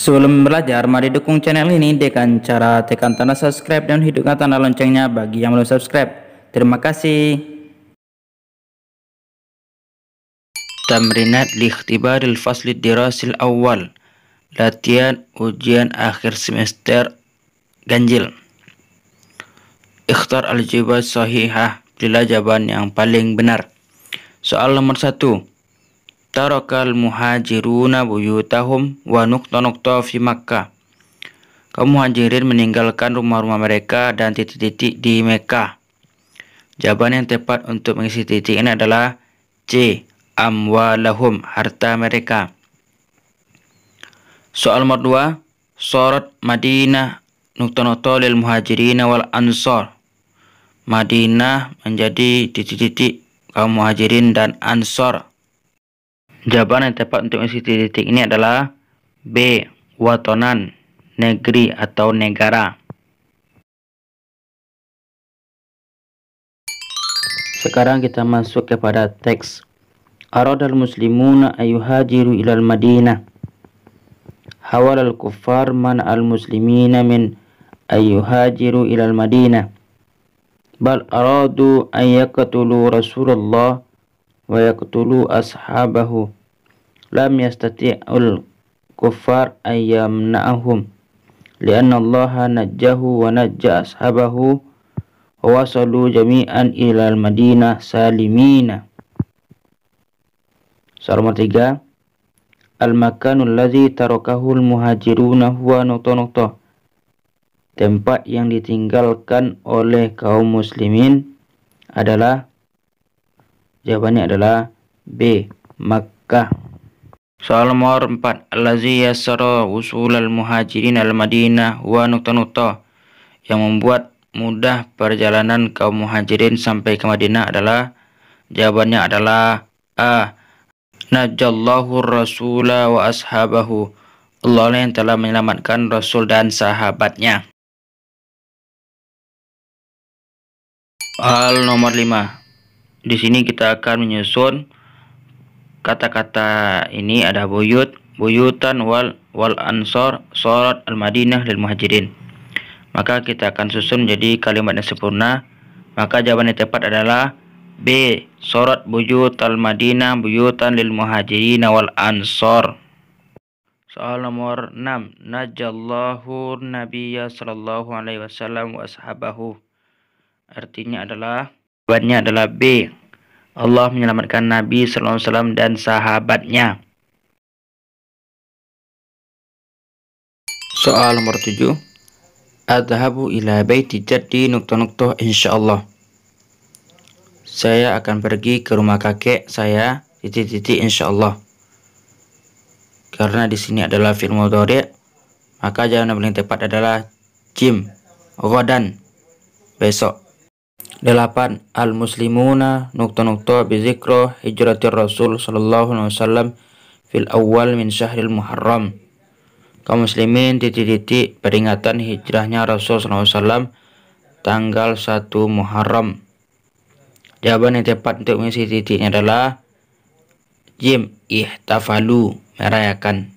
Sebelum belajar, mari dukung channel ini dengan cara tekan tanda subscribe dan hidupkan tanda loncengnya bagi yang belum subscribe. Terima kasih. Tamrinat li ikhtibaril fasli dirasil awal. Latihan ujian akhir semester ganjil. Ikhtar al-jawab sahihah. Pilih jawaban yang paling benar. Soal nomor 1. Tarakal muhajiruna buyutahum wa nukta-nukta fi Makkah. Kaum muhajirin meninggalkan rumah-rumah mereka dan titik-titik di Mekah. Jawaban yang tepat untuk mengisi titik ini adalah C. Amwalahum, harta mereka. Soal nomor 2. Surat Madinah nukta-nukta lil muhajirin wal ansor. Madinah menjadi titik-titik kaum muhajirin dan ansor. Jawaban yang tepat untuk mengisi titik ini adalah B. Watonan, negeri atau negara. Sekarang kita masuk kepada teks. Aradal muslimuna ayuhajiru ilal Madinah. Hawal al-kuffar man al-muslimina min ayuhajiru ilal Madinah. Bal aradu an yaqtulu Rasulullah wa yaqtulu ashabahu. Lam yastati'ul kuffar an yamna'ahum lianna Allah najjahu wa najja ashabahu wa wasalu jami'an ilal Madinah salimina. Soal nomor 3. Al-makanul ladzi tarakahul muhajiruna huwa nukta-nukta. Tempat yang ditinggalkan oleh kaum muslimin adalah, jawabannya adalah B. Makkah. Soal nomor 4. Allazi yassara usulal muhajirin al-Madinah huwa nukta-nukta. Yang membuat mudah perjalanan kaum muhajirin sampai ke Madinah adalah, jawabannya adalah A. Najallahu rasula wa ashabahu. Allah yang telah menyelamatkan Rasul dan sahabatnya. Soal nomor 5. Di sini kita akan menyusun kata-kata ini ada buyut, buyutan, wal ansor, surat al-Madinah lil muhajirin. Maka kita akan susun menjadi kalimat yang sempurna. Maka jawaban yang tepat adalah B. Surat buyut al-Madinah buyutan lil muhajirin wal ansor. Soal nomor 6. Najallahu nabiyya sallallahu alaihi wasallam wa ashabahu. Artinya adalah, jawabannya adalah B. Allah menyelamatkan Nabi sallallahu alaihi wasallam dan sahabatnya. Soal nomor 7. Adhabu ila baiti jaddi nukta-nukta insyaallah. Saya akan pergi ke rumah kakek saya titik-titik insyaallah. Karena di sini adalah fi'il mudhari', maka jawaban yang paling tepat adalah jim, ghadan, besok. 8. Al-muslimuna nukta-nukta bizikra hijratir Rasul sallallahu alaihi wasallam fil awal min syahril Muharram. Kaum muslimin titik-titik peringatan hijrahnya Rasul sallallahu alaihi wasallam tanggal 1 Muharram. Jawaban yang tepat untuk mengisi titiknya adalah jim, ihtafalu, merayakan.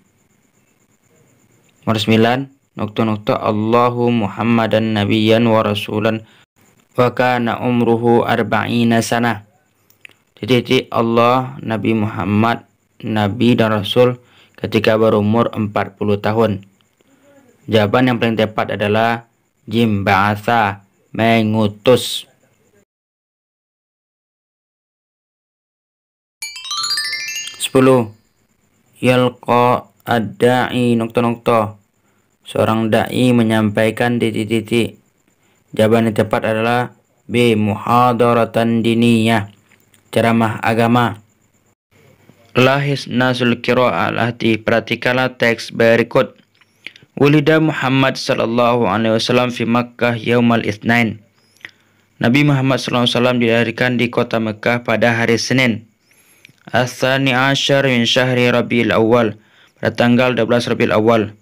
Nomor 9. Nukta-nukta Allahu Muhammadan nabiyyan wa rasulan wa kana umruhu arba'ina sana. Titik Allah Nabi Muhammad, Nabi dan Rasul ketika berumur 40 tahun. Jawaban yang paling tepat adalah jim, ba'atha, mengutus. 10. Yalqa ad-da'i nukta-nukta. Seorang da'i menyampaikan titik-titik. Jawaban yang tepat adalah B. Muhadaratan diniyah, ceramah agama. Lahis nasul qira'ah al-ati. Perhatikanlah teks berikut. Wulida Muhammad sallallahu alaihi wasallam fi Makkah yaumal itsnain. Nabi Muhammad sallallahu alaihi wasallam dilahirkan di kota Mekah pada hari Senin. Ats-tsani asyar min syahri Rabiul Awal. Pada tanggal 12 Rabiul Awal.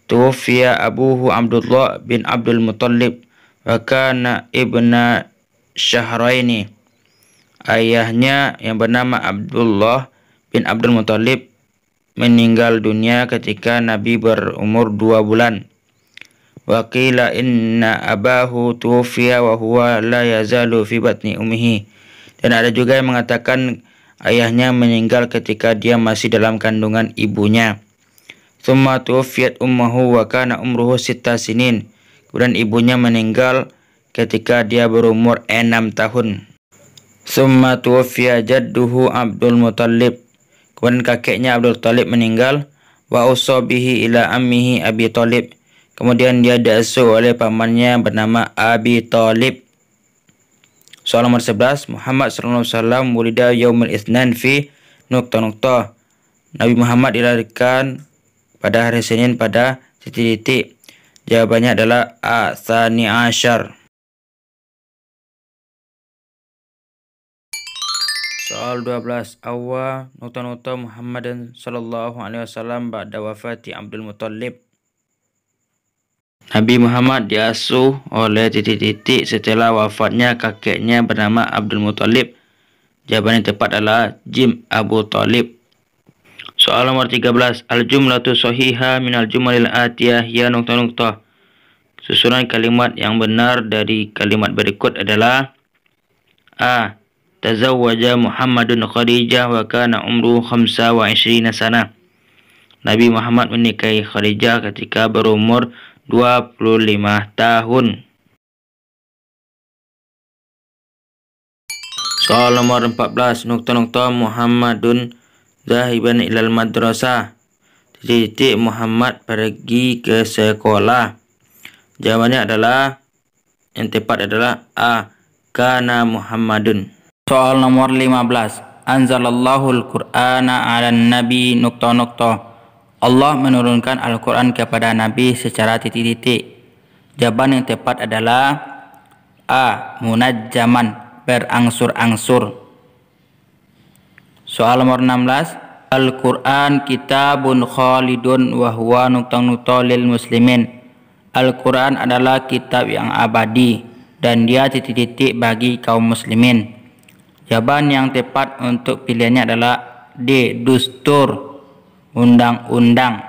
Tuwfiya abuhu Abdullah bin Abdul Muttalib wa kana ibna syahraini. Ayahnya yang bernama Abdullah bin Abdul Muttalib meninggal dunia ketika Nabi berumur 2 bulan. Wa qila inna abahu tuwfiya wa huwa la yazalu fi batni ummihi. Dan ada juga yang mengatakan ayahnya meninggal ketika dia masih dalam kandungan ibunya. Tsumma tuwfiyat ummuhu wa kana umruhu 6 sinin. Kemudian ibunya meninggal ketika dia berumur 6 tahun. Tsumma tuwfiya jadduhu Abdul Muttalib. Kemudian kakeknya Abdul Thalib meninggal. Wa ussa bihi ila ammihi Abi Thalib. Kemudian dia diasuh oleh pamannya bernama Abi Thalib. Soal nomor 11, Muhammad sallallahu alaihi wasallam wulida yaumil itsnain fi nukta. Nabi Muhammad dilahirkan pada hari Senin pada titik-titik. Jawabannya adalah A. Tsani Asyar. Soal 12, Awwa nukta Muhammadan sallallahu alaihi wasallam ba'da wafati Abdul Muttalib. Nabi Muhammad diasuh oleh titik-titik setelah wafatnya kakeknya bernama Abdul Muttalib. Jawaban yang tepat adalah Jim Abu Thalib. Soal nomor 13, Al-jumlatu sahihah minal jumalil atiyah ya nukta. Susunan kalimat yang benar dari kalimat berikut adalah A. Tazawwaja Muhammadun Khadijah wa kana umru 25 sana. Nabi Muhammad menikahi Khadijah ketika berumur 25 tahun. Soal nomor 14, nukta Muhammadun zahiban ilal madrasah. Titik Muhammad pergi ke sekolah. Jawabannya adalah yang tepat adalah A. Kana Muhammadun. Soal nomor 15, Anzalallahul Qur'ana 'alan nabi nukta. Allah menurunkan Al-Quran kepada Nabi secara titik-titik. Jawaban yang tepat adalah A. Munajjaman, berangsur-angsur. Soal nomor 16, Al-Quran kitabun khalidun wa huwa nukta lil muslimin. Al-Quran adalah kitab yang abadi dan dia titik-titik bagi kaum muslimin. Jawaban yang tepat untuk pilihannya adalah D. Dustur, undang-undang.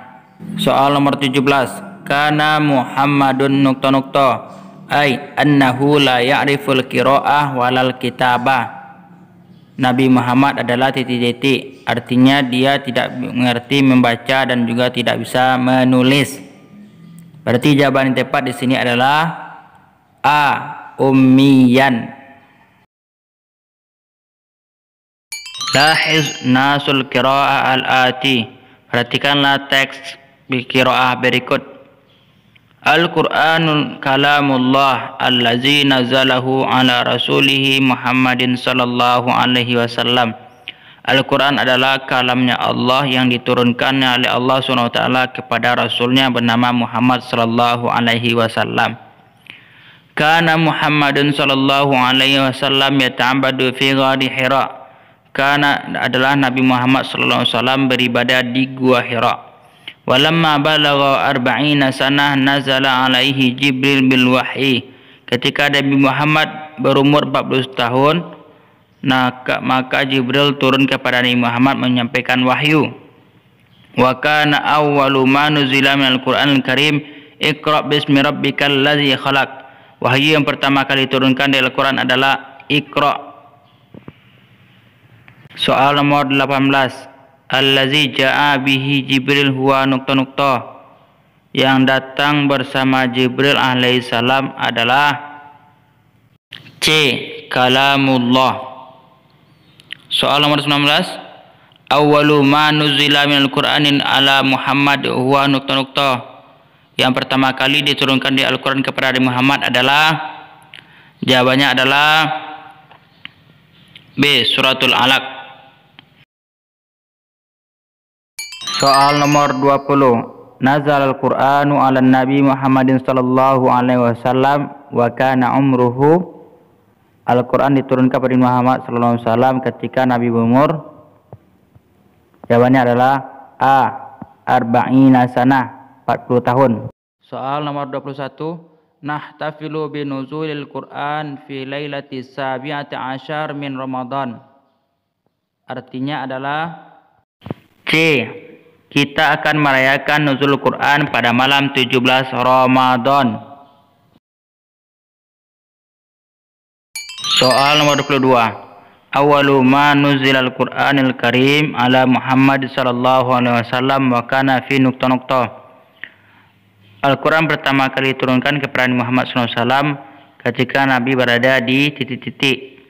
Soal nomor 17, Kana Muhammadun nukta. Ay annahu la ya'riful qira'ah walal kitabah. Nabi Muhammad adalah titik-titik, artinya dia tidak mengerti membaca dan juga tidak bisa menulis. Berarti jawaban yang tepat di sini adalah A. Ummiyan. Lahiz nasul qira'ah al-ati. Perhatikanlah teks qira'ah berikut. Al-Qur'anul kalamullah allazi nazalahu ala rasulihi Muhammadin sallallahu alaihi wasallam. Al-Quran adalah kalamnya Allah yang diturunkannya oleh Allah SWT kepada Rasulnya bernama Muhammad sallallahu alaihi wasallam. Kana Muhammadun sallallahu alaihi wasallam yata'abbadu fi ghari Hira. Kana adalah Nabi Muhammad sallallahu alaihi wasallam beribadah di Gua Hira. Walamma balagha 40 sanah nazala alaihi Jibril bil wahyi. Ketika Nabi Muhammad berumur 40 tahun, maka Jibril turun kepada Nabi Muhammad menyampaikan wahyu. Wa kana awwalu ma nuzila minal Qur'anil Karim Iqra bismi rabbikal ladzi khalaq. Wahyu yang pertama kali diturunkan dari Al-Quran adalah Iqra. Soal nomor 18, Allazi ja'a bihi Jibril huwa nukta. Yang datang bersama Jibril alaihissalam adalah C. Kalamullah. Soal nomor 19, Awwalu ma nuzila minal Qur'anin ala Muhammad huwa nukta. Yang pertama kali diturunkan di Al-Quran kepada Nabi Muhammad adalah, jawabannya adalah B. Suratul Alaq. Soal nomor 20, Nazal al-Qur'anu ala Nabi Muhammadin sallallahu alaihi wasallam wa kana umruhu. Al-Quran diturunkan kepada Muhammad sallallahu alaihi wasallam ketika Nabi berumur. Jawabannya adalah A. Arba'ina sanah, 40 tahun. Soal nomor 21, Nahtafilu binuzulil Qur'an fi lailati sabi'ati asyar min Ramadan. Artinya adalah C. kita akan merayakan nuzul Quran pada malam 17 Ramadan. Soal nomor 22. Awalu ma nuzilal Qur'anil Karim ala Muhammad sallallahu alaihi wasallam wa kana fi nukta-nukta. Al-Quran pertama kali diturunkan kepada Muhammad sallallahu alaihi wasallam ketika Nabi berada di titik-titik.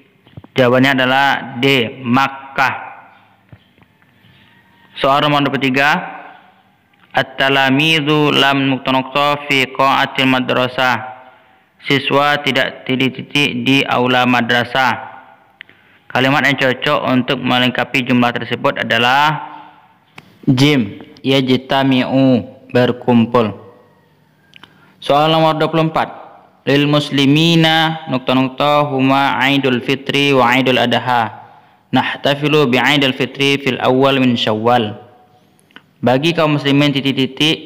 Jawabannya adalah D. Makkah. Soal nomor 23. At-talamizu lam nukta-nukta fi qa'atil madrasah. Siswa tidak titik-titik di aula madrasah. Kalimat yang cocok untuk melengkapi jumlah tersebut adalah jim, yajtami'u, berkumpul. Soal nomor 24. Lil muslimina nukta-nukta huma Aidul Fitri wa Aidul Adha. Nahtafilu bi Aidul Fitri fil awal min Syawal. Bagi kaum muslimin titik-titik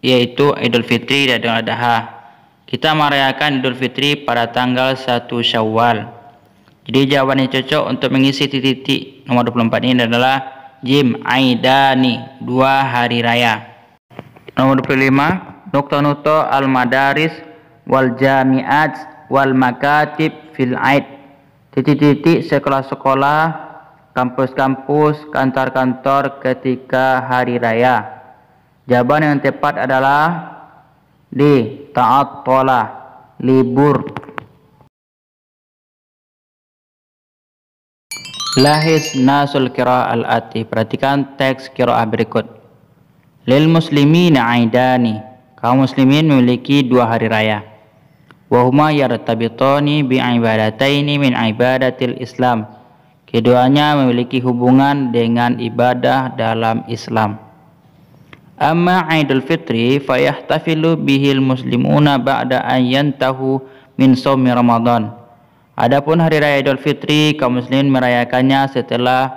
yaitu Idul Fitri dan Idul Adha. Kita merayakan Idul Fitri pada tanggal 1 Syawal. Jadi jawaban yang cocok untuk mengisi titik-titik nomor 24 ini adalah jim, Aidani, 2 hari raya. Nomor 25. Nukta-nukta al-madaris wal jami'at wal makatib fil Aid. Titik-titik sekolah-sekolah, kampus-kampus, kantor-kantor ketika hari raya. Jawaban yang tepat adalah D. Ta'attala, libur. Lahis nasul qira'ah al-ati. Perhatikan teks qira'ah berikut. Lil muslimina aidani. Kaum muslimin memiliki 2 hari raya. Wahuma yartabitani bi ibadataini min ibadatil Islam. Keduanya memiliki hubungan dengan ibadah dalam Islam. Amma Aidul Fitri fayahtafilu bihil muslimuna ba'da an yantahu min shaumi Ramadan. Adapun hari raya Idul Fitri, kaum muslimin merayakannya setelah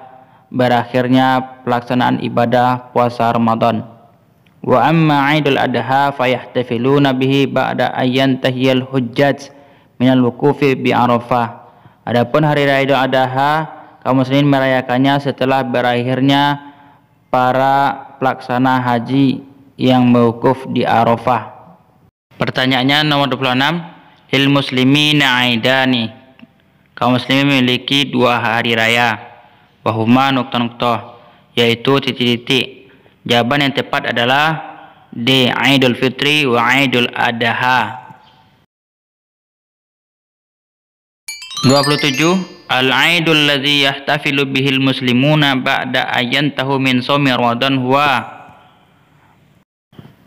berakhirnya pelaksanaan ibadah puasa Ramadan. Wa amma Aidul Adha fayahtafiluna bihi ba'da ayyan tahiyal hujjaj minal wukufi bi Arafah. Adapun hari raya Idul Adha, kaum muslimin merayakannya setelah berakhirnya para pelaksana haji yang mewukuf di Arafah. Pertanyaannya nomor 26. Lil muslimina aidani. Kaum muslimin memiliki 2 hari raya. Wahuma nukta-nukta, yaitu titik-titik. Jawaban yang tepat adalah D. Aidul Fitri wa Aidul Adha. 27. Al-Aidul ladzi yahtafilu bihil muslimuna ba'da ayyantahu min shaumi Ramadan huwa.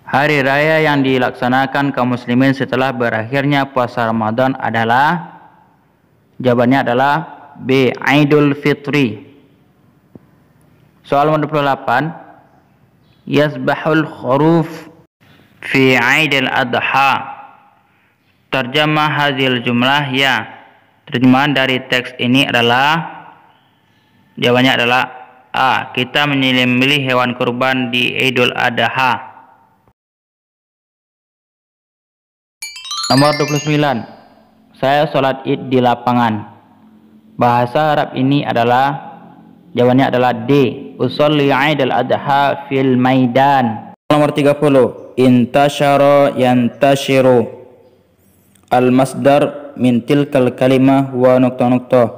Hari raya yang dilaksanakan kaum muslimin setelah berakhirnya puasa Ramadan adalah, jawabannya adalah B. Aidul Fitri. Soal nomor 28. Yasbahul khuruf fi Aidil Adha. Terjemah hadhil jumlah ya. Terjemahan dari teks ini adalah, jawabannya adalah A. Kita menyembelih hewan kurban di Idul Adha. Nomor 29. Saya sholat id di lapangan. Bahasa Arab ini adalah, jawabannya adalah D. Usolli Aidul Adha fil maidan. Nomor 30. Intashara yantashiru. Al-masdar min tilkal kalimah wa nukta-nukta.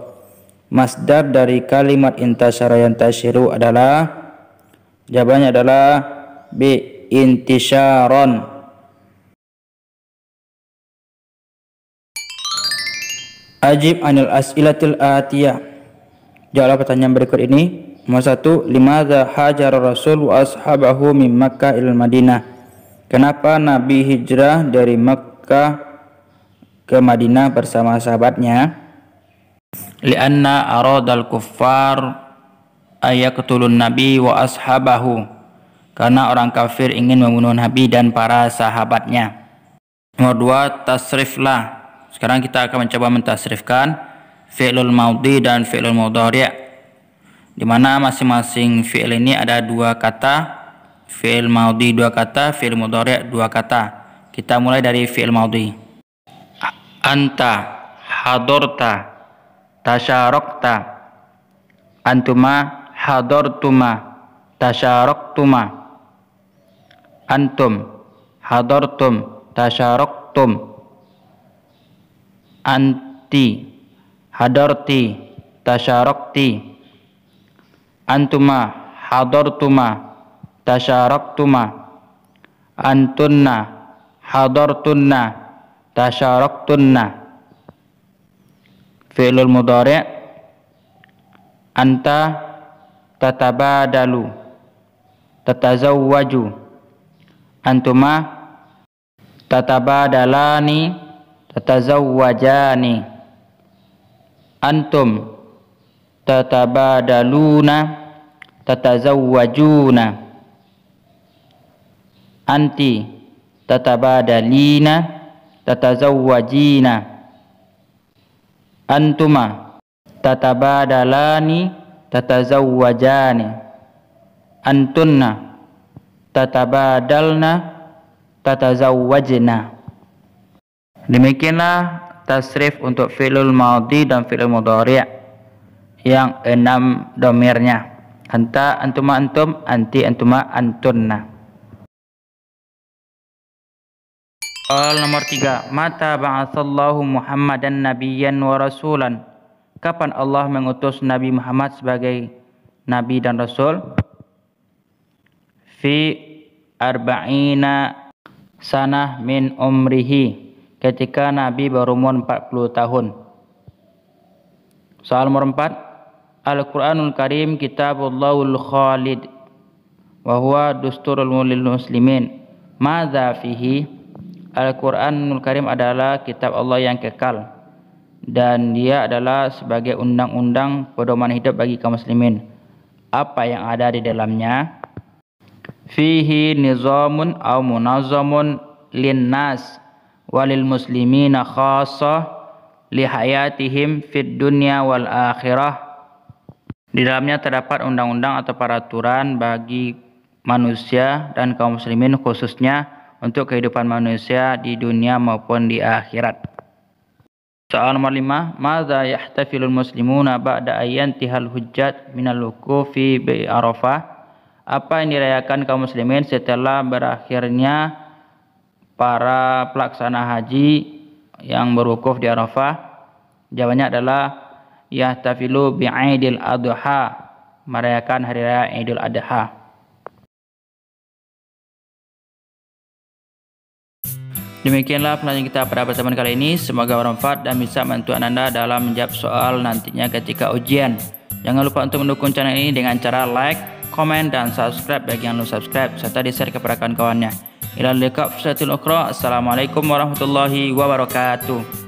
Masdar dari kalimat intashara yantashiru adalah, jawabannya adalah B. Intisharon. Ajib anil as'ilatil atiyah. Jawablah pertanyaan berikut ini. Nomor 1. Limadza hajara Rasul wa ashabahu min Makkah ilal Madinah. Kenapa Nabi hijrah dari Makkah ke Madinah bersama sahabatnya? Lianna aradal kuffar ayaqtulun Nabi wa ashabahu. Karena orang kafir ingin membunuh Nabi dan para sahabatnya. Nomor 2. Tasriflah. Sekarang kita akan mencoba mentasrifkan fi'lul maudhi dan fi'lul mudhari', di mana masing-masing fi'il ini ada 2 kata. Fi'il maudhi 2 kata, fi'il mudhari' 2 kata. Kita mulai dari fi'il maudhi. Anta, hadorta, tasyarakta, antuma, hadortuma, tasyaroktuma. Antum hadartum tasyaraktum. Anti hadarti tasyarakti. Antuma hadartuma tasyaraktuma. Antunna hadartunna tasyaraktunna. Fi'lul mudhari', anta tatabadalu tatazawwaju. Antuma tatabadalani tatazawwajani. Antum tatabadaluna tatazawwajuna. Anti tatabadalina tatazawwajina. Antuma tatabadalani tatazawwajani. Antunna tatabadalna tatazawwajna. Demikianlah tasrif untuk fi'lul madhi dan fi'lul mudhari' yang 6 domirnya. Anta, antuma, antum, anti, antuma, antunna. Soal nomor 3. Mata ba'atsallahu Muhammadan nabiyyan wa rasulan. Kapan Allah mengutus Nabi Muhammad sebagai nabi dan rasul? Fi arba'ina sanah min umrihi, ketika Nabi berumur 40 tahun. Soal nomor 4. Al-Quranul Karim kitabullahul khalid wa huwa dusturul lil muslimin. Madza fihi? Al-Quranul Karim adalah kitab Allah yang kekal dan dia adalah sebagai undang-undang pedoman hidup bagi kaum muslimin. Apa yang ada di dalamnya? Fihi nizamun aw munazzamun linnas walil muslimina khassah li hayatihim fid dunya wal akhirah. Di dalamnya terdapat undang-undang atau peraturan bagi manusia dan kaum muslimin khususnya untuk kehidupan manusia di dunia maupun di akhirat. Soal nomor 5. Madza yahtafilul muslimuna ba'da ayyantihal hujjat minal wuqufi bi Arafah? Apa yang dirayakan kaum muslimin setelah berakhirnya para pelaksana haji yang berwukuf di Arafah? Jawabannya adalah yahtafilu bi'idil adha, merayakan hari raya Idul Adha. Demikianlah pelajaran kita pada pertemuan kali ini. Semoga bermanfaat dan bisa membantu Anda dalam menjawab soal nantinya ketika ujian. Jangan lupa untuk mendukung channel ini dengan cara like, komen, dan subscribe bagi yang belum subscribe, serta di-share kepada kawan-kawannya. Ila liqa fi ukhra. Assalamualaikum warahmatullahi wabarakatuh.